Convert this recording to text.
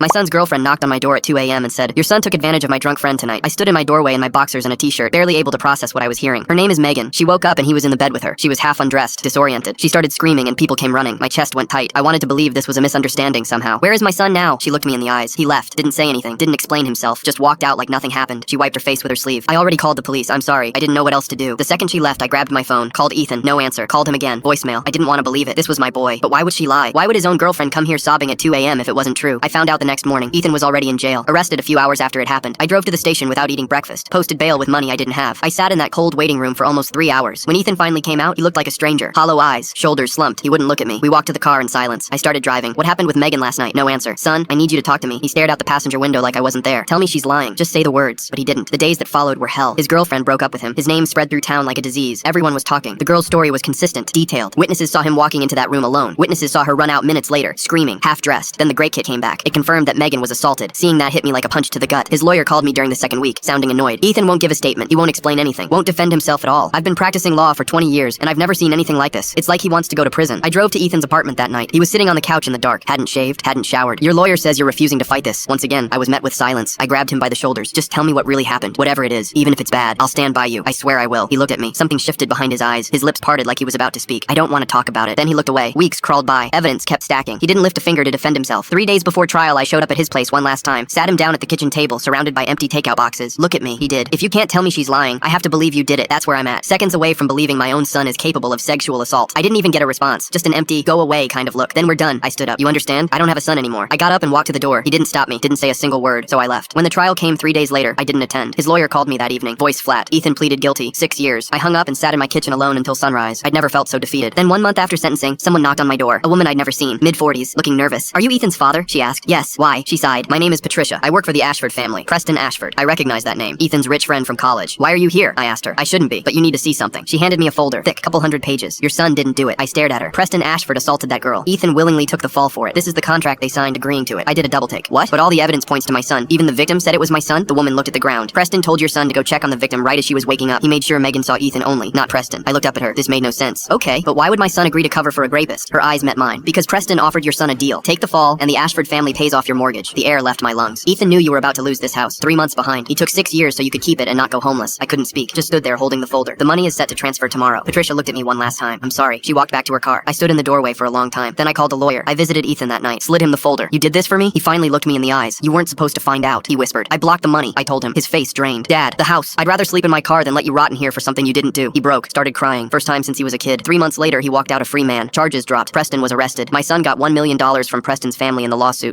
My son's girlfriend knocked on my door at 2 a.m. and said, "Your son took advantage of my drunk friend tonight." I stood in my doorway in my boxers and a t-shirt, barely able to process what I was hearing. Her name is Megan. She woke up and he was in the bed with her. She was half undressed, disoriented. She started screaming and people came running. My chest went tight. I wanted to believe this was a misunderstanding somehow. "Where is my son now?" She looked me in the eyes. He left, didn't say anything, didn't explain himself, just walked out like nothing happened. She wiped her face with her sleeve. "I already called the police. I'm sorry. I didn't know what else to do." The second she left, I grabbed my phone, called Ethan, no answer, called him again, voicemail. I didn't want to believe it. This was my boy. But why would she lie? Why would his own girlfriend come here sobbing at 2 a.m. if it wasn't true? I found out the next morning. Ethan was already in jail, arrested a few hours after it happened. I drove to the station without eating breakfast, posted bail with money I didn't have. I sat in that cold waiting room for almost 3 hours. When Ethan finally came out, he looked like a stranger. Hollow eyes, shoulders slumped. He wouldn't look at me. We walked to the car in silence. I started driving. "What happened with Megan last night?" No answer. "Son, I need you to talk to me." He stared out the passenger window like I wasn't there. "Tell me she's lying. Just say the words." But he didn't. The days that followed were hell. His girlfriend broke up with him. His name spread through town like a disease. Everyone was talking. The girl's story was consistent, detailed. Witnesses saw him walking into that room alone. Witnesses saw her run out minutes later, screaming, half-dressed. Then the great kit came back. It confirmed that Megan was assaulted. Seeing that hit me like a punch to the gut. His lawyer called me during the second week, sounding annoyed. "Ethan won't give a statement. He won't explain anything. Won't defend himself at all. I've been practicing law for 20 years, and I've never seen anything like this. It's like he wants to go to prison." I drove to Ethan's apartment that night. He was sitting on the couch in the dark, hadn't shaved, hadn't showered. "Your lawyer says you're refusing to fight this." Once again, I was met with silence. I grabbed him by the shoulders. "Just tell me what really happened. Whatever it is, even if it's bad, I'll stand by you. I swear I will." He looked at me. Something shifted behind his eyes. His lips parted like he was about to speak. "I don't want to talk about it." Then he looked away. Weeks crawled by. Evidence kept stacking. He didn't lift a finger to defend himself. 3 days before trial, I showed up at his place one last time, sat him down at the kitchen table, surrounded by empty takeout boxes. "Look at me," he did. "If you can't tell me she's lying, I have to believe you did it. That's where I'm at. Seconds away from believing my own son is capable of sexual assault." I didn't even get a response. Just an empty, go away kind of look. "Then we're done." I stood up. "You understand? I don't have a son anymore." I got up and walked to the door. He didn't stop me, didn't say a single word, so I left. When the trial came 3 days later, I didn't attend. His lawyer called me that evening, voice flat. Ethan pleaded guilty. 6 years. I hung up and sat in my kitchen alone until sunrise. I'd never felt so defeated. Then 1 month after sentencing, someone knocked on my door. A woman I'd never seen, mid-40s, looking nervous. "Are you Ethan's father?" she asked. "Yes. Why?" She sighed. "My name is Patricia. I work for the Ashford family. Preston Ashford." I recognized that name. Ethan's rich friend from college. "Why are you here?" I asked her. "I shouldn't be, but you need to see something." She handed me a folder, thick, couple hundred pages. "Your son didn't do it." I stared at her. "Preston Ashford assaulted that girl. Ethan willingly took the fall for it. This is the contract they signed agreeing to it." I did a double take. "What?" "But all the evidence points to my son. Even the victim said it was my son." The woman looked at the ground. "Preston told your son to go check on the victim right as she was waking up. He made sure Megan saw Ethan only, not Preston." I looked up at her. This made no sense. "Okay, but why would my son agree to cover for a rapist?" Her eyes met mine. "Because Preston offered your son a deal. Take the fall, and the Ashford family pays off your mortgage." The air left my lungs. "Ethan knew you were about to lose this house. 3 months behind. He took 6 years so you could keep it and not go homeless." I couldn't speak. Just stood there holding the folder. "The money is set to transfer tomorrow." Patricia looked at me one last time. "I'm sorry." She walked back to her car. I stood in the doorway for a long time. Then I called a lawyer. I visited Ethan that night. Slid him the folder. "You did this for me?" He finally looked me in the eyes. "You weren't supposed to find out," he whispered. "I blocked the money," I told him. His face drained. "Dad, the house. I'd rather sleep in my car than let you rot in here for something you didn't do." He broke. Started crying. First time since he was a kid. 3 months later, he walked out a free man. Charges dropped. Preston was arrested. My son got $1 million from Preston's family in the lawsuit.